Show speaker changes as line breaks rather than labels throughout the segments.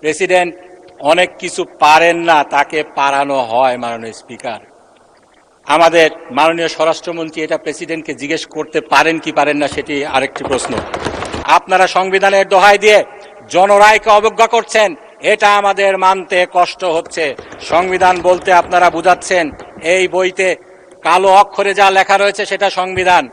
President অনেক কিছু পারেন না, তাকে পারানো হয়। মাননীয় স্পিকার, আমাদের মাননীয় স্বরাষ্ট্রমন্ত্রী এটা প্রেসিডেন্টকে জিজ্ঞেস করতে পারেন কি পারেন না, সেটি আরেকটি প্রশ্ন। আপনারা সংবিধানের দোহাই দিয়ে জনরায়কে অবজ্ঞা করছেন, এটা আমাদের মানতে কষ্ট হচ্ছে। সংবিধান বলতে আপনারা বুঝাচ্ছেন এই বইতে কালো অক্ষরে যা লেখা রয়েছে সেটা সংবিধান।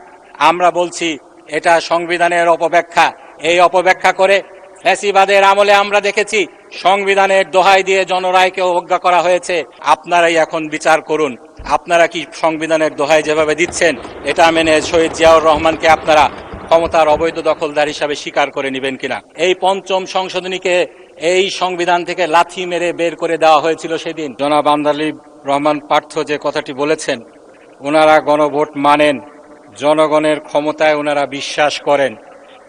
আমরা বলছি এটা সংবিধানের অপব্যাখ্যা। এই অপব্যাখ্যা করে ফ্যাসিবাদের আমলে আমরা দেখেছি সংবিধানের দোহাই দিয়ে জনরায়কে অবজ্ঞা করা হয়েছে। আপনারাই এখন বিচার করুন, আপনারা কি সংবিধানের দোহাই যেভাবে দিচ্ছেন এটা মেনে শহীদ জিয়াউর রহমানকে আপনারা ক্ষমতার অবৈধ দখলদার হিসাবে স্বীকার করে নেবেন কিনা? এই পঞ্চম সংশোধনীকে এই সংবিধান থেকে লাথি মেরে বের করে দেওয়া হয়েছিল সেদিন। জনাব আমদালিব রহমান পার্থ যে কথাটি বলেছেন, ওনারা গণভোট মানেন, জনগণের ক্ষমতায় ওনারা বিশ্বাস করেন।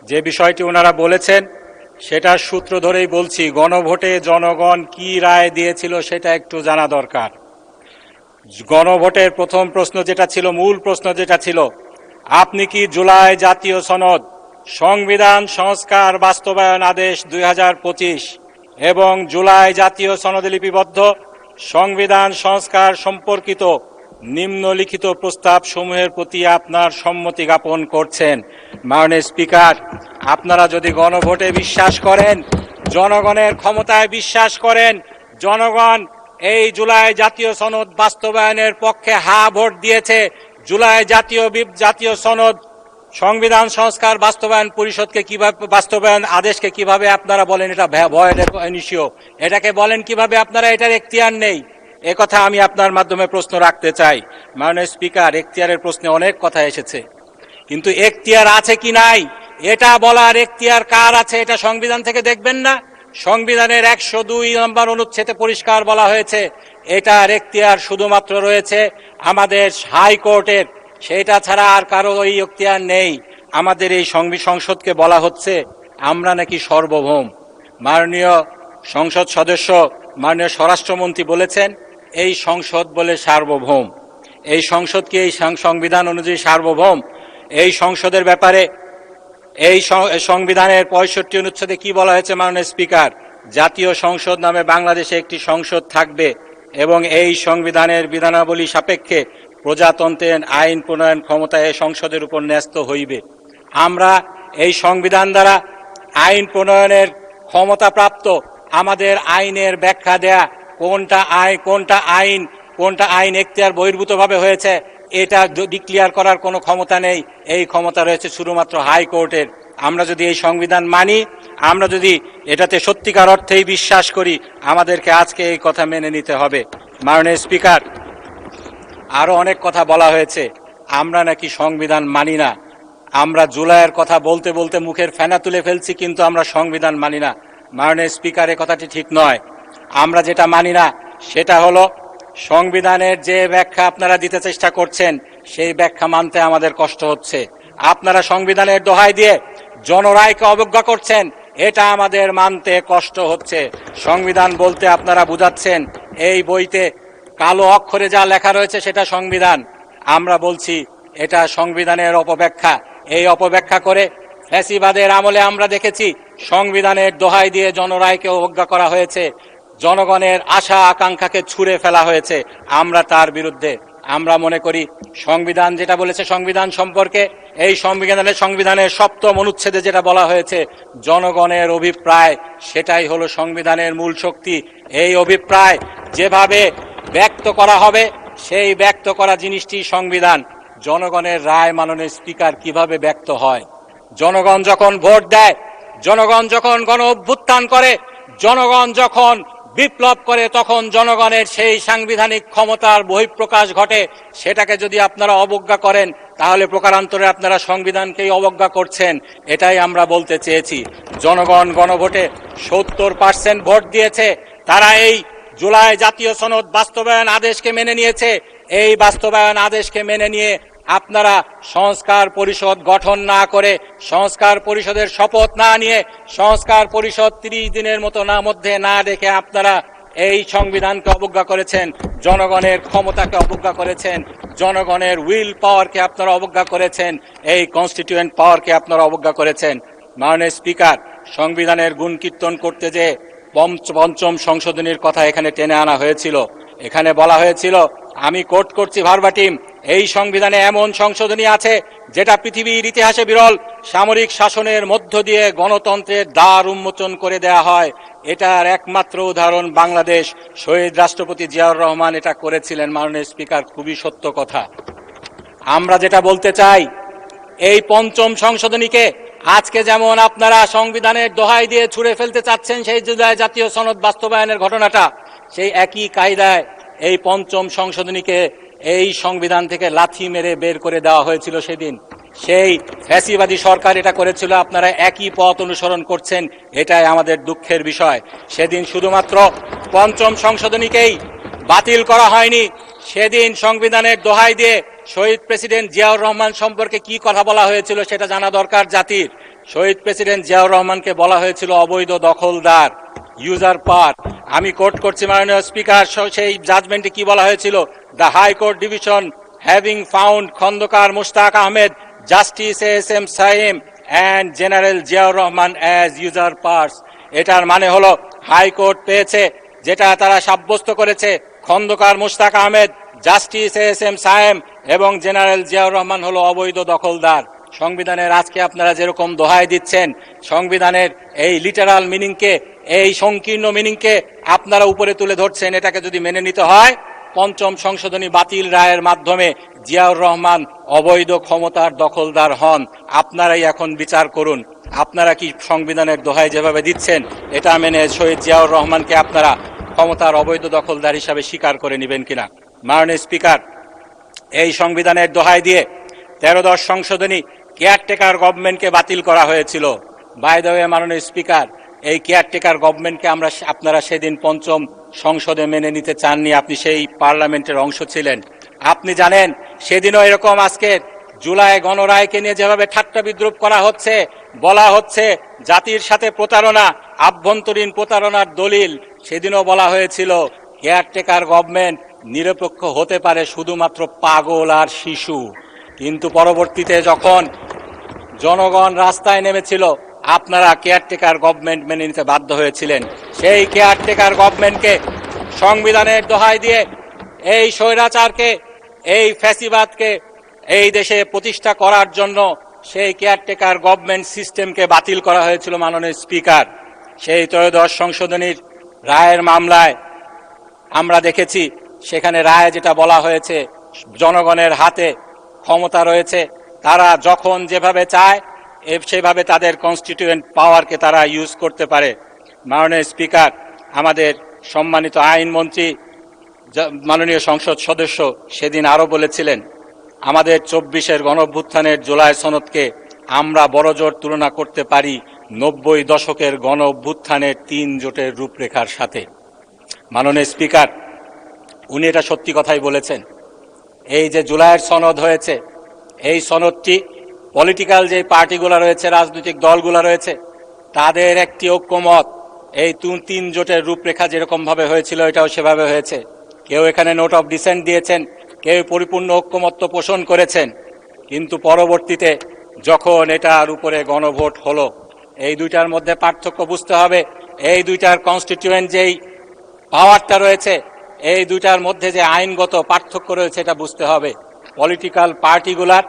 যে বিষয়টি ওনারা বলেছেন সেটার সূত্র ধরেই বলছি, গণভোটে জনগণ কি রায় দিয়েছিল সেটা একটু জানা দরকার। গণভোটের প্রথম প্রশ্ন যেটা ছিল, মূল প্রশ্ন যেটা ছিল, আপনি কি জুলাই জাতীয় সনদ, সংবিধান সংস্কার বাস্তবায়ন আদেশ 2025 এবং জুলাই জাতীয় সনদে লিপিবদ্ধ সংবিধান সংস্কার সম্পর্কিত নিম্নলিখিত প্রস্তাব সমূহের প্রতি আপনার সম্মতি জ্ঞাপন করছেন? মাননীয় স্পিকার, আপনারা যদি গণভোটে বিশ্বাস করেন, জনগণের ক্ষমতায় বিশ্বাস করেন, জনগণ এই জুলাই জাতীয় সনদ বাস্তবায়নের পক্ষে হা ভোট দিয়েছে, জুলাই জাতীয় সনদ সংবিধান সংস্কার বাস্তবায়ন পরিষদকে কিভাবে, বাস্তবায়ন আদেশকে কিভাবে আপনারা বলেন এটা ভয়েড ইস্যু? এটাকে বলেন কিভাবে আপনারা এটার এখতিয়ার নেই? একথা আমি আপনার মাধ্যমে প্রশ্ন রাখতে চাই। মাননীয় স্পিকার, এখতিয়ারের প্রশ্নে অনেক কথা এসেছে, কিন্তু এখতিয়ার আছে কি নাই এটা বলার এখতিয়ার কার আছে এটা সংবিধান থেকে দেখবেন না? সংবিধানের 102 নম্বর অনুচ্ছেদে পরিষ্কার বলা হয়েছে এটার এখতিয়ার শুধুমাত্র রয়েছে আমাদের হাইকোর্টের, সেটা ছাড়া আর কারো ওই এখতিয়ার নেই। আমাদের এই সংসদকে বলা হচ্ছে আমরা নাকি সার্বভৌম। মাননীয় সংসদ সদস্য, মাননীয় স্বরাষ্ট্রমন্ত্রী বলেছেন এই সংসদ বলে সার্বভৌম। এই সংসদ কি এই সংবিধান অনুযায়ী সার্বভৌম? এই সংসদের ব্যাপারে এই সংবিধানের 65 অনুচ্ছেদে কি বলা হয়েছে মাননীয় স্পিকার? জাতীয় সংসদ নামে বাংলাদেশে একটি সংসদ থাকবে এবং এই সংবিধানের বিধানাবলী সাপেক্ষে প্রজাতন্ত্রের আইন প্রণয়ন ক্ষমতা এই সংসদের উপর ন্যস্ত হইবে। আমরা এই সংবিধান দ্বারা আইন প্রণয়নের ক্ষমতা প্রাপ্ত, আমাদের আইনের ব্যাখ্যা দেয়া কোনটা আইন এখতিয়ার বহির্ভূতভাবে হয়েছে এটা ডিক্লেয়ার করার কোনো ক্ষমতা নেই। এই ক্ষমতা রয়েছে শুধুমাত্র হাইকোর্টের। আমরা যদি এই সংবিধান মানি, আমরা যদি এটাতে সত্যিকার অর্থেই বিশ্বাস করি, আমাদেরকে আজকে এই কথা মেনে নিতে হবে। মাননীয় স্পিকার, আরো অনেক কথা বলা হয়েছে আমরা নাকি সংবিধান মানি না। আমরা জুলাইয়ের কথা বলতে বলতে মুখের ফেনা তুলে ফেলছি, কিন্তু আমরা সংবিধান মানি না। মাননীয় স্পিকার, এই কথাটি ঠিক নয়। আমরা যেটা মানি না সেটা হলো সংবিধানের যে ব্যাখ্যা আপনারা দিতে চেষ্টা করছেন সেই ব্যাখ্যা মানতে আমাদের কষ্ট হচ্ছে। আপনারা সংবিধানের দোহাই দিয়ে জনরায়কে অবজ্ঞা করছেন, এটা আমাদের মানতে কষ্ট হচ্ছে। সংবিধান বলতে আপনারা বুঝাচ্ছেন এই বইতে কালো অক্ষরে যা লেখা রয়েছে সেটা সংবিধান। আমরা বলছি এটা সংবিধানের অপব্যাখ্যা। এই অপব্যাখ্যা করে ফ্যাসিবাদের আমলে আমরা দেখেছি সংবিধানের দোহাই দিয়ে জনরায়কে অবজ্ঞা করা হয়েছে, জনগণের আশা আকাঙ্ক্ষাকে ছুঁড়ে ফেলা হয়েছে। আমরা তার বিরুদ্ধে। আমরা মনে করি সংবিধান যেটা বলেছে সংবিধান সম্পর্কে, এই সংবিধানের 7ম অনুচ্ছেদে যেটা বলা হয়েছে জনগণের অভিপ্রায়, সেটাই হলো সংবিধানের মূল শক্তি। এই অভিপ্রায় যেভাবে ব্যক্ত করা হবে সেই ব্যক্ত করা জিনিসটি সংবিধান। জনগণের রায় মাননীয় স্পিকার কিভাবে ব্যক্ত হয়? জনগণ যখন ভোট দেয়, জনগণ যখন গণ অভ্যুত্থান করে, জনগণ যখন বিপ্লব করে, তখন জনগণের সেই সাংবিধানিক ক্ষমতার বহিঃপ্রকাশ ঘটে। সেটাকে যদি আপনারা অবজ্ঞা করেন তাহলে প্রকারান্তরে আপনারা সংবিধানকেই অবজ্ঞা করছেন। এটাই আমরা বলতে চেয়েছি। জনগণ গণভোটে 70% ভোট দিয়েছে। তারা এই জুলাই জাতীয় সনদ বাস্তবায়ন আদেশকে মেনে নিয়েছে। এই বাস্তবায়ন আদেশকে মেনে নিয়ে আপনারা সংস্কার পরিষদ গঠন না করে, সংস্কার পরিষদের শপথ না নিয়ে, সংস্কার পরিষদ 30 দিনের মধ্যে না দেখে আপনারা এই সংবিধানকে অবজ্ঞা করেছেন, জনগণের ক্ষমতাকে অবজ্ঞা করেছেন, জনগণের উইল পাওয়ারকে আপনারা অবজ্ঞা করেছেন, এই কনস্টিটিউয়েন্ট পাওয়ারকে আপনারা অবজ্ঞা করেছেন। মাননীয় স্পিকার, সংবিধানের গুণ কীর্তন করতে যে পঞ্চম সংশোধনীর কথা এখানে টেনে আনা হয়েছিল। এখানে বলা হয়েছিল, আমি কোট করছি ভার্বাটিম, এই সংবিধানে এমন সংশোধনী আছে যেটা পৃথিবীর ইতিহাসে বিরল। সামরিক শাসনের মধ্য দিয়ে গণতন্ত্রের দ্বার উন্মোচন করে দেয়া হয়। এটার একমাত্র উদাহরণ বাংলাদেশ। শহীদ রাষ্ট্রপতি জিয়াউর রহমান এটা করেছিলেন। মাননীয় স্পিকার, খুবই সত্য কথা। আমরা যেটা বলতে চাই, এই পঞ্চম সংশোধনীকে আজকে যেমন আপনারা সংবিধানের দোহাই দিয়ে ছুঁড়ে ফেলতে চাচ্ছেন সেই জুলাই জাতীয় সনদ বাস্তবায়নের ঘটনাটা, সেই একই কায়দায় এই পঞ্চম সংশোধনীকে এই সংবিধান থেকে লাথি মেরে বের করে দেওয়া হয়েছিল সেদিন। সেই ফ্যাসিবাদী সরকার এটা করেছিল, আপনারা একই পথ অনুসরণ করছেন, এটাই আমাদের দুঃখের বিষয়। সেদিন শুধুমাত্র পঞ্চম সংশোধনীকেই বাতিল করা হয়নি, সেদিন সংবিধানের দোহাই দিয়ে শহীদ প্রেসিডেন্ট জিয়াউর রহমান সম্পর্কে কি কথা বলা হয়েছিল সেটা জানা দরকার জাতির। শহীদ প্রেসিডেন্ট জিয়াউর রহমানকে বলা হয়েছিল অবৈধ দখলদার, ইউজার পার। আমি কোট করছি মাননীয় স্পিকার, সেই জাজমেন্টে কি বলা হয়েছিল? The high court division having found Khondaker Mostaq Ahmad, justice S M Sayem and general Ziaur Rahman as usurpers. এটার মানে হলো হাইকোর্ট পেয়েছে, যেটা তারা সাব্যস্ত করেছে, Khondaker Mostaq Ahmad, justice S M Sayem এবং জেনারেল জিয়াউর রহমান হলো অবৈধ দখলদার। সংবিধানের আজকে আপনারা যেরকম দোহাই দিচ্ছেন, সংবিধানের এই লিটারাল মিনিংকে, এই সংকীর্ণ মিনিংকে আপনারা উপরে তুলে ধরছেন। এটাকে যদি মেনে নিতে হয়, পঞ্চম সংশোধনী বাতিল রায়ের মাধ্যমে জিয়াউর রহমান অবৈধ ক্ষমতার দখলদার হন। আপনারাই এখন বিচার করুন, আপনারা কি সংবিধানের দোহাই যেভাবে দিচ্ছেন এটা মেনে শহীদ জিয়াউর রহমানকে আপনারা ক্ষমতার অবৈধ দখলদার হিসাবে স্বীকার করে নেবেন কিনা? মাননীয় স্পিকার, এই সংবিধানের দোহাই দিয়ে 13-10 সংশোধনী কেয়ারটেকার গভর্নমেন্টকে বাতিল করা হয়েছিল। বাই দ্য ওয়ে মাননীয় স্পিকার, এই কেয়ারটেকার গভর্নমেন্টকে আপনারা সেদিন পঞ্চম সংসদে মেনে নিতে চাননি। আপনি সেই পার্লামেন্টের অংশ ছিলেন। আপনি জানেন সেদিনও এরকম আজকে জুলাই গণরায়কে নিয়ে যেভাবে ঠাট্টা বিদ্রুপ করা হচ্ছে, বলা হচ্ছে জাতির সাথে প্রতারণা, আভ্যন্তরীণ প্রতারণার দলিল, সেদিনও বলা হয়েছিল কেয়ারটেকার গভর্নমেন্ট নিরপেক্ষ হতে পারে শুধুমাত্র পাগল আর শিশু। কিন্তু পরবর্তীতে যখন জনগণ রাস্তায় নেমেছিল, আপনারা কেয়ারটেকার গভর্নমেন্ট মেনে নিতে বাধ্য হয়েছিলেন। সেই কেয়ারটেকার গভর্নমেন্টকে সংবিধানের দোহাই দিয়ে এই স্বৈরাচারকে, এই ফ্যাসিবাদকে এই দেশে প্রতিষ্ঠা করার জন্য সেই কেয়ারটেকার গভর্নমেন্ট সিস্টেমকে বাতিল করা হয়েছিল। মাননীয় স্পিকার, সেই 13-10 সংশোধনীর রায়ের মামলায় আমরা দেখেছি, সেখানে রায়ে যেটা বলা হয়েছে, জনগণের হাতে ক্ষমতা রয়েছে, তারা যখন যেভাবে চায় সেভাবে তাদের কনস্টিটিউয়েন্ট পাওয়ারকে তারা ইউজ করতে পারে। মাননীয় স্পিকার, আমাদের সম্মানিত আইনমন্ত্রী মাননীয় সংসদ সদস্য সেদিন আরও বলেছিলেন, আমাদের 24-এর গণঅভ্যুত্থানের জুলাই সনদকে আমরা বড়জোর তুলনা করতে পারি 90 দশকের গণঅভ্যুত্থানের 3 জোটের রূপরেখার সাথে। মাননীয় স্পিকার, উনি এটা সত্যি কথাই বলেছেন। এই যে জুলাইয়ের সনদ হয়েছে, এই সনদটি পলিটিক্যাল যে পার্টিগুলো রয়েছে, রাজনৈতিক দলগুলো রয়েছে, তাদের একটি ঐক্যমত। এই 3 জোটের রূপরেখা যেরকমভাবে হয়েছিল এটাও সেভাবে হয়েছে। কেউ এখানে নোট অফ ডিসেন্ট দিয়েছেন, কেউ পরিপূর্ণ ঐক্যমত্য পোষণ করেছেন। কিন্তু পরবর্তীতে যখন এটার উপরে গণভোট হলো, এই দুইটার মধ্যে পার্থক্য বুঝতে হবে। এই দুইটার কনস্টিটিউয়েন্ট যেই পাওয়ারটা রয়েছে, এই দুইটার মধ্যে যে আইনগত পার্থক্য রয়েছে এটা বুঝতে হবে। পলিটিক্যাল পার্টিগুলার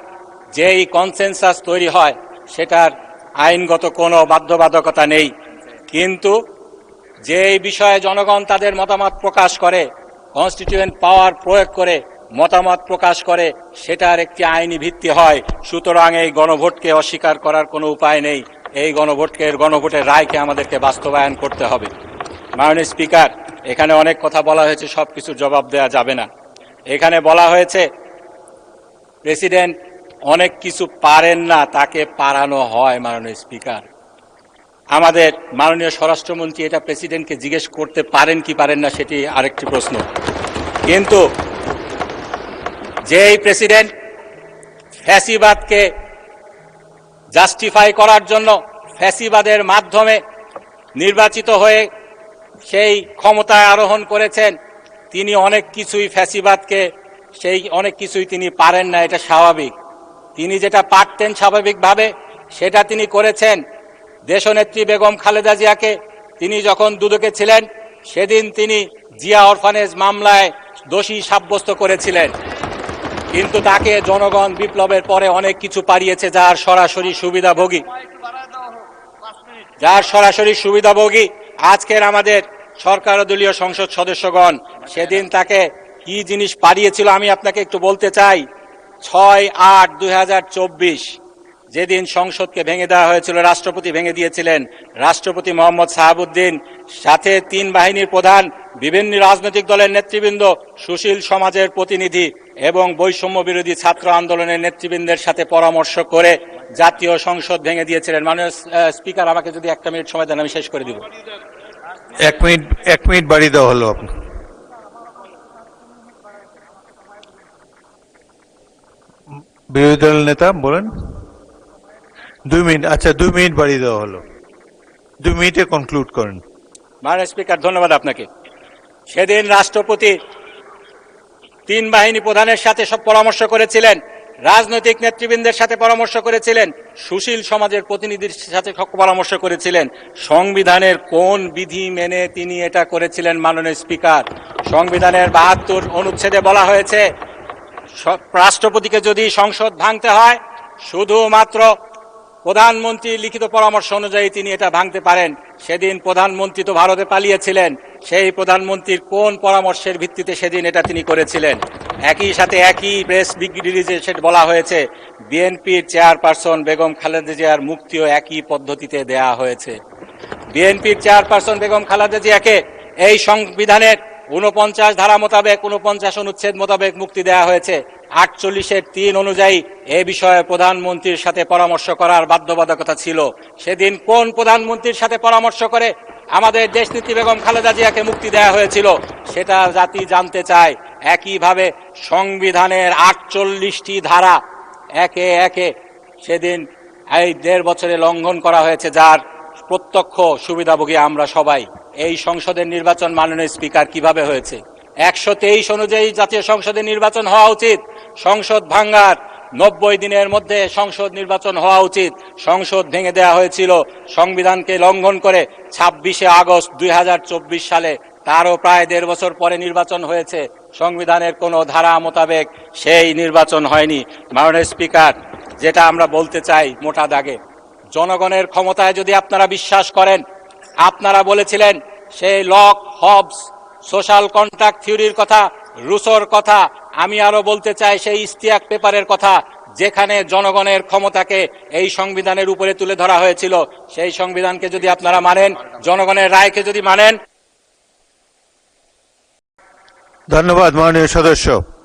যেই কনসেনসাস তৈরি হয় সেটার আইনগত কোনো বাধ্যবাধকতা নেই, কিন্তু যেই বিষয়ে জনগণ তাদের মতামত প্রকাশ করে, কনস্টিটিউয়েন্ট পাওয়ার প্রয়োগ করে মতামত প্রকাশ করে, সেটার একটি আইনি ভিত্তি হয়। সুতরাং এই গণভোটকে অস্বীকার করার কোনো উপায় নেই। এই গণভোটের রায়কে আমাদেরকে বাস্তবায়ন করতে হবে। মাননীয় স্পিকার, এখানে অনেক কথা বলা হয়েছে, সব কিছুর জবাব দেওয়া যাবে না। এখানে বলা হয়েছে প্রেসিডেন্ট অনেক কিছু পারেন না, তাকে পারানো হয়। মাননীয় স্পিকার, আমাদের মাননীয় স্বরাষ্ট্রমন্ত্রী এটা প্রেসিডেন্টকে জিজ্ঞেস করতে পারেন কি পারেন না সেটি আরেকটি প্রশ্ন। কিন্তু যেই প্রেসিডেন্ট ফ্যাসিবাদকে জাস্টিফাই করার জন্য ফ্যাসিবাদের মাধ্যমে নির্বাচিত হয়ে সেই ক্ষমতায় আরোহণ করেছেন, তিনি অনেক কিছুই ফ্যাসিবাদকে অনেক কিছুই তিনি পারেন না, এটা স্বাভাবিক। তিনি যেটা পারতেন স্বাভাবিকভাবে সেটা তিনি করেছেন। দেশনেত্রী বেগম খালেদা জিয়াকে তিনি যখন দুদকে ছিলেন সেদিন তিনি জিয়া অরফানেজ মামলায় দোষী সাব্যস্ত করেছিলেন, কিন্তু তাকে জনগণ বিপ্লবের পরে অনেক কিছু পাড়িয়েছে যার সরাসরি সুবিধাভোগী আজকের আমাদের সরকার দলীয় সংসদ সদস্যগণ। সেদিন তাকে কি জিনিস পাড়িয়েছিল আমি আপনাকে একটু বলতে চাই। 6/8/2024 যেদিন সংসদকে ভেঙে দেওয়া হয়েছিল, রাষ্ট্রপতি ভেঙে দিয়েছিলেন, রাষ্ট্রপতি মোহাম্মদ শাহাবুদ্দিন, সাথে 3 বাহিনীর প্রধান, বিভিন্ন রাজনৈতিক দলের নেতৃবৃন্দ, সুশীল সমাজের প্রতিনিধি এবং বৈষম্য বিরোধী ছাত্র আন্দোলনের নেতৃবৃন্দের সাথে পরামর্শ করে জাতীয় সংসদ ভেঙে দিয়েছিলেন। মাননীয় স্পিকার, আমাকে যদি 1 মিনিট সময় দেন আমি শেষ করে দিব।
1 মিনিট বাড়িয়ে দেওয়া হলো। বিরোধী দলের নেতা বলেন। 2 মিনিট, আচ্ছা 2 মিনিট বাড়িয়ে দেওয়া হলো। 2 মিনিটে কনক্লুড করেন।
মাননীয় স্পিকার, ধন্যবাদ আপনাকে। সেদিন রাষ্ট্রপতি 3 বাহিনী প্রধানের সাথে সব পরামর্শ করেছিলেন, রাজনৈতিক নেতৃবৃন্দের সাথে পরামর্শ করেছিলেন, সুশীল সমাজের প্রতিনিধির সাথে পরামর্শ করেছিলেন। সংবিধানের কোন বিধি মেনে তিনি এটা করেছিলেন? মাননীয় স্পিকার, সংবিধানের 72 অনুচ্ছেদে বলা হয়েছে রাষ্ট্রপতিকে যদি সংসদ ভাঙতে হয় শুধুমাত্র প্রধানমন্ত্রীর লিখিত পরামর্শ অনুযায়ী তিনি এটা ভাঙতে পারেন। সেদিন প্রধানমন্ত্রী তো ভারতে পালিয়েছিলেন, সেই প্রধানমন্ত্রীর কোন পরামর্শের ভিত্তিতে সেদিন এটা তিনি করেছিলেন? একই সাথে একই প্রেস বিবৃতিতে সেটা বলা হয়েছে বিএনপির চেয়ারপারসন বেগম খালেদা জিয়ার মুক্তিও একই পদ্ধতিতে দেয়া হয়েছে। বিএনপির চেয়ারপারসন বেগম খালেদা জিয়াকে এই সংবিধানের 49 ধারা মোতাবেক 49 অনুচ্ছেদ মোতাবেক মুক্তি দেওয়া হয়েছে। 48-3 অনুযায়ী এ বিষয়ে প্রধানমন্ত্রীর সাথে পরামর্শ করার বাধ্যবাধকতা ছিল। সেদিন কোন প্রধানমন্ত্রীর সাথে পরামর্শ করে আমাদের দেশনেত্রী বেগম খালেদা জিয়াকে মুক্তি দেওয়া হয়েছিল সেটা জাতি জানতে চায়। একইভাবে সংবিধানের 48টি ধারা একে একে সেদিন এই 1.5 বছরে লঙ্ঘন করা হয়েছে, যার প্রত্যক্ষ সুবিধাভোগী আমরা সবাই। এই সংসদের নির্বাচন মাননীয় স্পিকার কিভাবে হয়েছে? 123 অনুযায়ী জাতীয় সংসদের নির্বাচন হওয়া উচিত। সংসদ ভাঙ্গার 90 দিনের মধ্যে সংসদ নির্বাচন হওয়া উচিত। সংসদ ভেঙে দেওয়া হয়েছিল সংবিধানকে লঙ্ঘন করে 26শে আগস্ট 2024 সালে। তারও প্রায় 1.5 বছর পরে নির্বাচন হয়েছে। সংবিধানের কোনো ধারা মোতাবেক সেই নির্বাচন হয়নি। মাননীয় স্পিকার, যেটা আমরা বলতে চাই মোটা দাগে, জনগণের ক্ষমতায় যদি আপনারা বিশ্বাস করেন, আপনারা বলেছিলেন সেই লক, হবস, সোশ্যাল কন্ট্রাক্ট থিওরির কথা, রুসোর কথা, আমি আরো বলতে চাই সেই ইস্তিয়াক পেপারের কথা, যেখানে জনগণের ক্ষমতাকে এই সংবিধানের উপরে তুলে ধরা হয়েছিল। সেই সংবিধানকে যদি আপনারা মানেন, জনগণের রায়কে যদি মানেন।
ধন্যবাদ মাননীয় সদস্য।